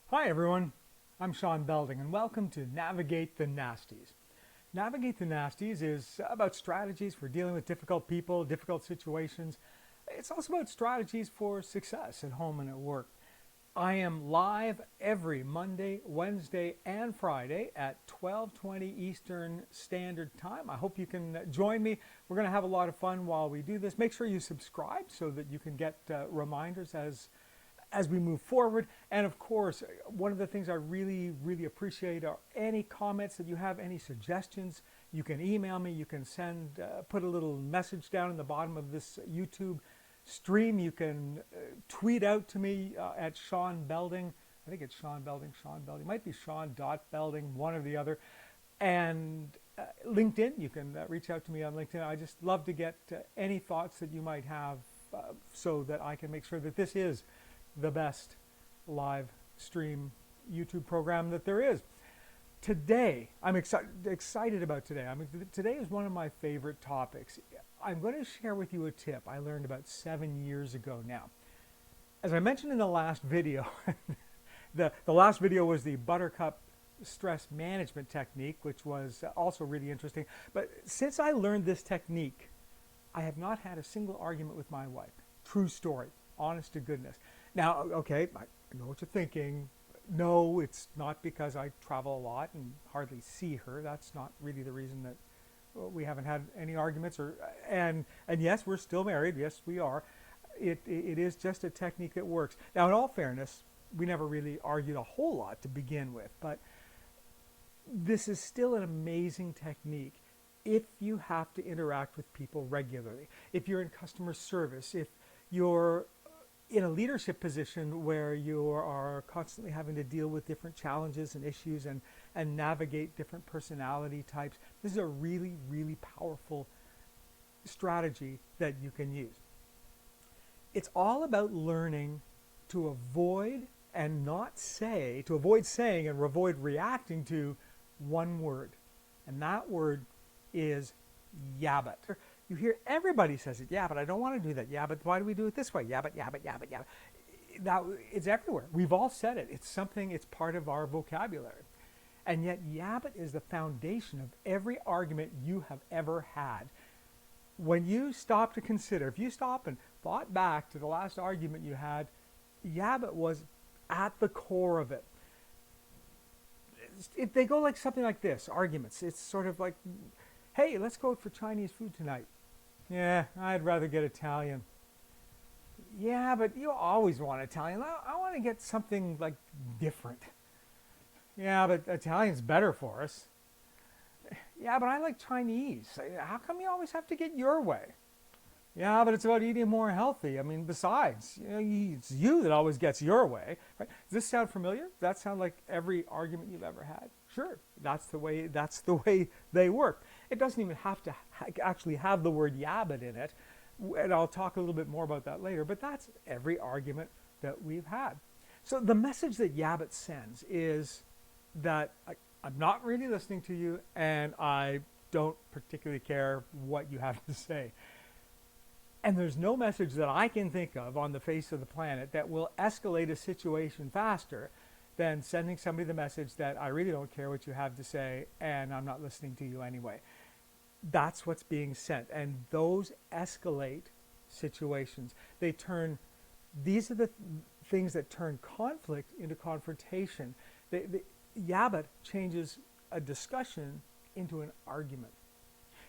Hi everyone, I'm Shaun Belding and welcome to Navigate the Nasties. Navigate the Nasties is about strategies for dealing with difficult people, difficult situations. It's also about strategies for success at home and at work. I am live every Monday, Wednesday, and Friday at 12:20 Eastern Standard Time. I hope you can join me. We're going to have a lot of fun while we do this. Make sure you subscribe so that you can get reminders as we move forward. And of course, one of the things I really appreciate are any comments that you have, any suggestions. You can email me, you can send, put a little message down in the bottom of this YouTube stream. You can tweet out to me at Shaun Belding. I think it's Shaun Belding, Shaun Belding. It might be Shaun.Belding, one or the other. And LinkedIn, you can reach out to me on LinkedIn. I just love to get any thoughts that you might have so that I can make sure that this is the best live stream YouTube program that there is. Today, I'm excited about today. Today is one of my favorite topics. I'm going to share with you a tip I learned about 7 years ago now. As I mentioned in the last video, the last video was the buttercup stress management technique, which was also really interesting. But since I learned this technique, I have not had a single argument with my wife. True story, honest to goodness. Now, okay, I know what you're thinking. No, it's not because I travel a lot and hardly see her. That's not really the reason that we haven't had any arguments. And yes, we're still married. Yes, we are. It is just a technique that works. Now, in all fairness, we never really argued a whole lot to begin with, but this is still an amazing technique if you have to interact with people regularly. If you're in customer service, if you're in a leadership position where you are constantly having to deal with different challenges and issues and navigate different personality types, this is a really powerful strategy that you can use. It's all about learning to avoid and not say, to avoid saying and avoid reacting to one word. And that word is yeah, but. You hear everybody says it. Yeah, but I don't want to do that. Yeah, but why do we do it this way? Yeah, but. Now, it's everywhere. We've all said it. It's something, it's part of our vocabulary. And yet, yeah, but is the foundation of every argument you have ever had. When you stop to consider, if you stop and thought back to the last argument you had, yeah, but was at the core of it. They go like something like this, arguments. It's sort of like, hey, let's go out for Chinese food tonight. Yeah, I'd rather get Italian. Yeah, but you always want Italian. I want to get something like different. Yeah, but Italian's better for us. Yeah, but I like Chinese. How come you always have to get your way? Yeah, but it's about eating more healthy. I mean, besides, it's you that always gets your way, right? Does this sound familiar? Does that sound like every argument you've ever had? Sure, that's the way they work. It doesn't even have to actually have the word yabbit in it, and I'll talk a little bit more about that later, but that's every argument that we've had. So the message that yabbit sends is that I'm not really listening to you, and I don't particularly care what you have to say. And there's no message that I can think of on the face of the planet that will escalate a situation faster than sending somebody the message that I really don't care what you have to say and I'm not listening to you anyway. That's what's being sent. And those escalate situations. These are the things that turn conflict into confrontation. Yabbit changes a discussion into an argument.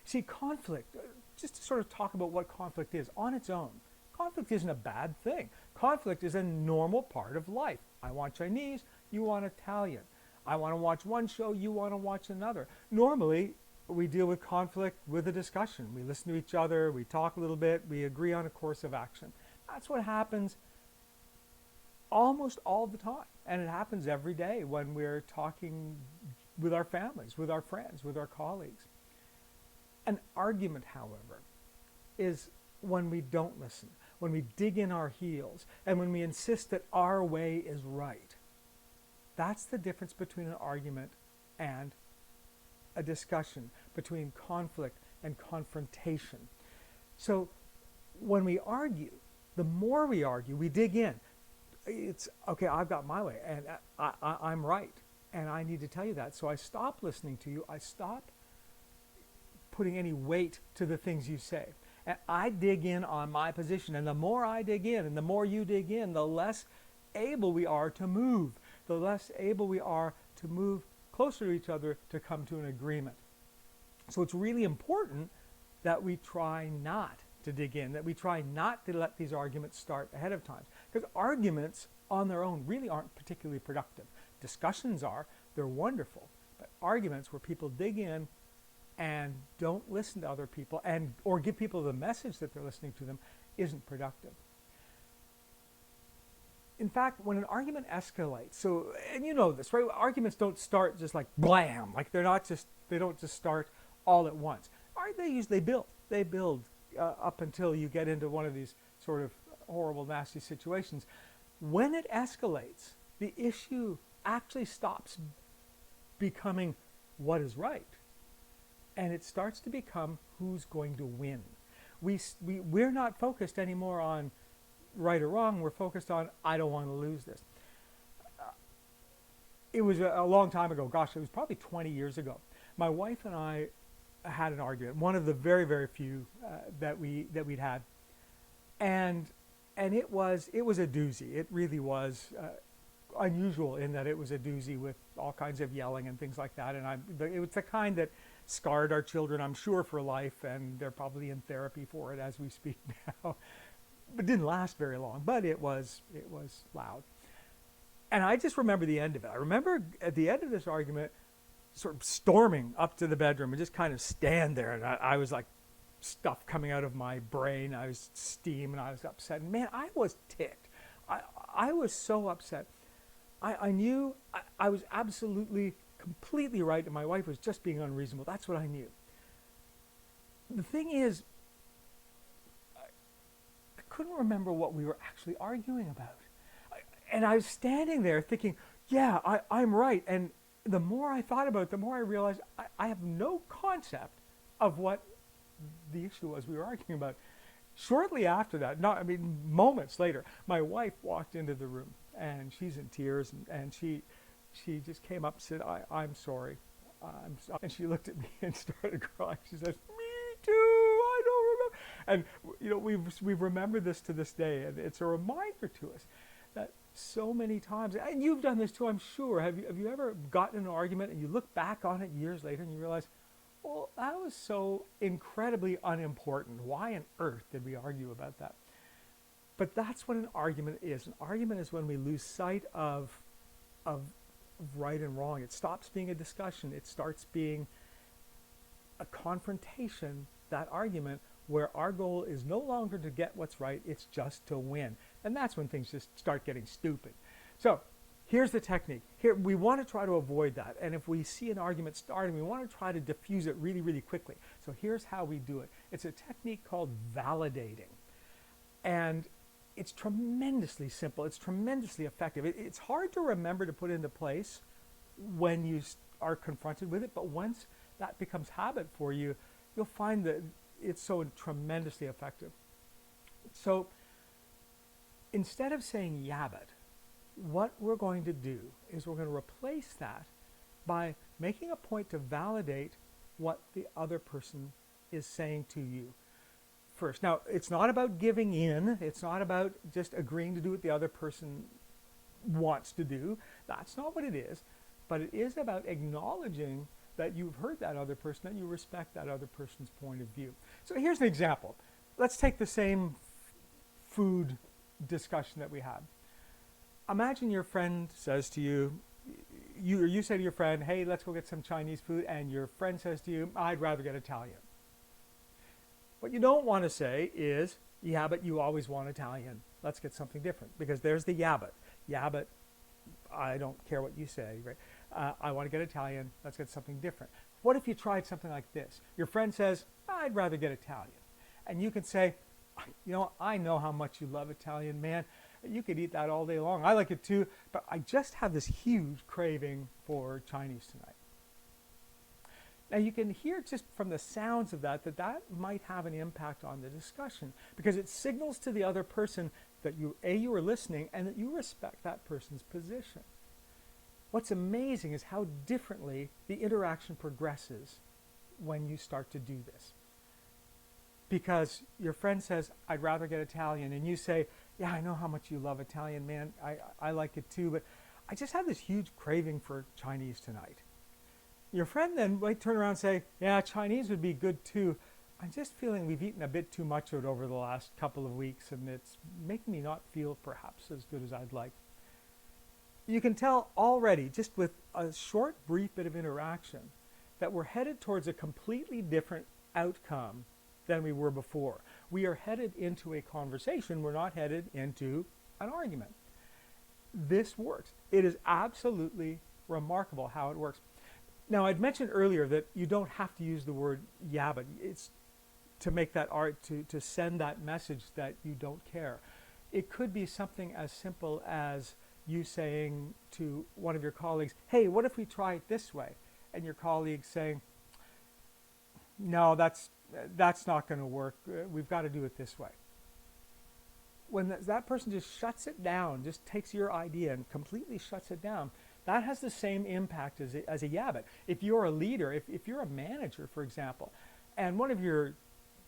See, conflict, just to sort of talk about what conflict is on its own, conflict isn't a bad thing. Conflict is a normal part of life. I want Chinese, you want Italian. I want to watch one show, you want to watch another. Normally, we deal with conflict with a discussion. We listen to each other, we talk a little bit, we agree on a course of action. That's what happens almost all the time. And it happens every day when we're talking with our families, with our friends, with our colleagues. An argument, however, is when we don't listen, when we dig in our heels, and when we insist that our way is right. That's the difference between an argument and a discussion, between conflict and confrontation. So when we argue, the more we argue, we dig in. it's okay, I've got my way, and I'm right, and I need to tell you that. So I stop listening to you. I stop putting any weight to the things you say. And I dig in on my position. And the more I dig in and the more you dig in, the less able we are to move, the less able we are to move closer to each other to come to an agreement. So it's really important that we try not to dig in, that we try not to let these arguments start ahead of time. Because arguments on their own really aren't particularly productive. Discussions are, they're wonderful. But arguments where people dig in and don't listen to other people and or give people the message that they're listening to them isn't productive. In fact, when an argument escalates, so, and you know this, right? Arguments don't start just like blam, like they don't just start all at once. They build. They build up until you get into one of these sort of horrible, nasty situations. When it escalates, the issue actually stops becoming what is right, and it starts to become who's going to win. We're not focused anymore on right or wrong. We're focused on, I don't want to lose this. It was a long time ago. Gosh, it was probably 20 years ago. My wife and I had an argument, one of the very, very few that we'd had, and it was a doozy. It really was unusual in that it was a doozy with all kinds of yelling and things like that. And it was the kind that scarred our children, I'm sure, for life, and they're probably in therapy for it as we speak now. But it didn't last very long. But it was loud. And I just remember the end of it. I remember at the end of this argument, sort of storming up to the bedroom and just kind of stand there. And I was like, stuff coming out of my brain. I was steam and I was upset. And man, I was ticked. I was so upset. I knew I was absolutely, completely right, and my wife was just being unreasonable. That's what I knew. The thing is, I couldn't remember what we were actually arguing about. And I was standing there thinking, yeah, I'm right. And the more I thought about it, the more I realized I have no concept of what the issue was we were arguing about. Shortly after that, moments later, my wife walked into the room and she's in tears, and she just came up and said, I'm sorry. And she looked at me and started crying. She says, me too, I don't remember. And we've remembered this to this day, and it's a reminder to us that so many times, and you've done this too, I'm sure. Have you ever gotten in an argument and you look back on it years later and you realize, well, that was so incredibly unimportant. Why on earth did we argue about that? But that's what an argument is. An argument is when we lose sight of right and wrong. It stops being a discussion. It starts being a confrontation, that argument, where our goal is no longer to get what's right, it's just to win. And that's when things just start getting stupid. So here's the technique. Here, we want to try to avoid that. And if we see an argument starting, we want to try to diffuse it really, really quickly. So here's how we do it. It's a technique called validating. And it's tremendously simple. It's tremendously effective. It's hard to remember to put into place when you are confronted with it. But once that becomes habit for you, you'll find that it's so tremendously effective. So instead of saying yabbit, what we're going to do is we're going to replace that by making a point to validate what the other person is saying to you first. Now, it's not about giving in. It's not about just agreeing to do what the other person wants to do. That's not what it is. But it is about acknowledging that you've heard that other person, that you respect that other person's point of view. So here's an example. Let's take the same food discussion that we had. Imagine your friend says to you, you say to your friend, hey, let's go get some Chinese food, and your friend says to you, I'd rather get Italian. What you don't want to say is, yeah, but you always want Italian. Let's get something different, because there's the yeah, but. Yeah, but I don't care what you say, right? I want to get Italian. Let's get something different. What if you tried something like this? Your friend says, I'd rather get Italian. And you can say, I know how much you love Italian, man. You could eat that all day long. I like it too, but I just have this huge craving for Chinese tonight. Now you can hear just from the sounds of that might have an impact on the discussion, because it signals to the other person that you are listening and that you respect that person's position. What's amazing is how differently the interaction progresses when you start to do this. Because your friend says, I'd rather get Italian, and you say, yeah, I know how much you love Italian, man. I like it too, but I just have this huge craving for Chinese tonight. Your friend then might turn around and say, yeah, Chinese would be good too. I'm just feeling we've eaten a bit too much of it over the last couple of weeks, and it's making me not feel perhaps as good as I'd like. You can tell already, just with a short, brief bit of interaction, that we're headed towards a completely different outcome than we were before. We are headed into a conversation. We're not headed into an argument. This works. It is absolutely remarkable how it works. Now, I'd mentioned earlier that you don't have to use the word yeah, but it's to make that art, to send that message that you don't care. It could be something as simple as you saying to one of your colleagues, hey, what if we try it this way? And your colleague saying, no, that's not going to work. We've got to do it this way. When that person just shuts it down, just takes your idea and completely shuts it down, that has the same impact as a yeah, but if you're a leader, if you're a manager, for example, and one of your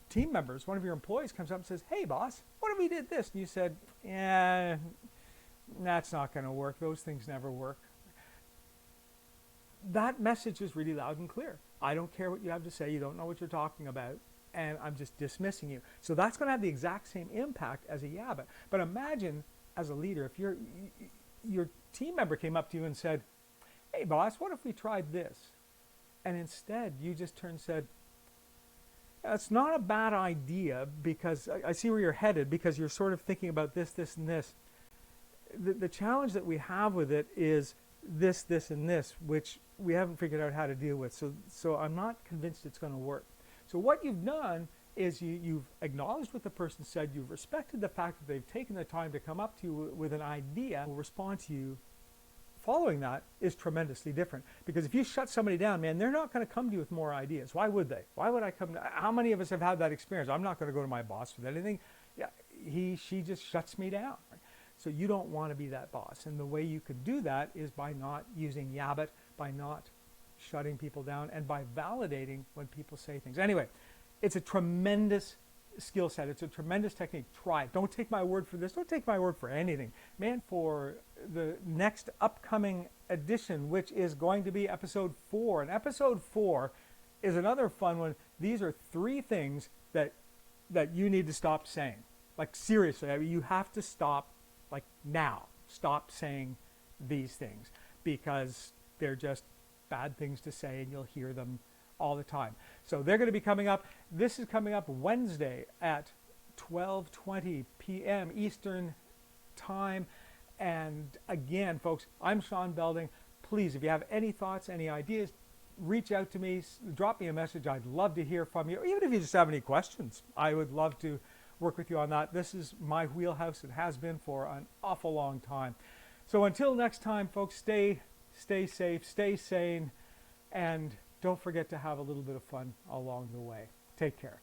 team members, one of your employees comes up and says, hey, boss, what if we did this? And you said, yeah, that's not going to work. Those things never work. That message is really loud and clear. I don't care what you have to say. You don't know what you're talking about, and I'm just dismissing you. So that's going to have the exact same impact as a yeah, but imagine as a leader, if your team member came up to you and said, hey, boss, what if we tried this? And instead, you just turned and said, that's not a bad idea, because I see where you're headed, because you're sort of thinking about this, this, and this. The challenge that we have with it is this, this, and this, which we haven't figured out how to deal with. So I'm not convinced it's going to work. So what you've done is you've acknowledged what the person said. You've respected the fact that they've taken the time to come up to you with an idea. Will respond to you following that is tremendously different. Because if you shut somebody down, man, they're not going to come to you with more ideas. Why would they? Why would I come? How many of us have had that experience? I'm not going to go to my boss with anything. Yeah, she just shuts me down. Right? So you don't want to be that boss. And the way you could do that is by not using yeah, but, by not shutting people down, and by validating when people say things. Anyway, it's a tremendous skill set. It's a tremendous technique. Try it. Don't take my word for this. Don't take my word for anything. Man, for the next upcoming edition, which is going to be episode 4. And episode 4 is another fun one. These are 3 things that you need to stop saying. Like, seriously, I mean, you have to stop, like, now. Stop saying these things, because they're just bad things to say, and you'll hear them all the time. So they're going to be coming up. This is coming up Wednesday at 12:20 p.m. Eastern Time. And again, folks, I'm Shaun Belding. Please, if you have any thoughts, any ideas, reach out to me. Drop me a message. I'd love to hear from you. Or even if you just have any questions, I would love to work with you on that. This is my wheelhouse. It has been for an awful long time. So until next time, folks, stay safe, stay sane, and don't forget to have a little bit of fun along the way. Take care.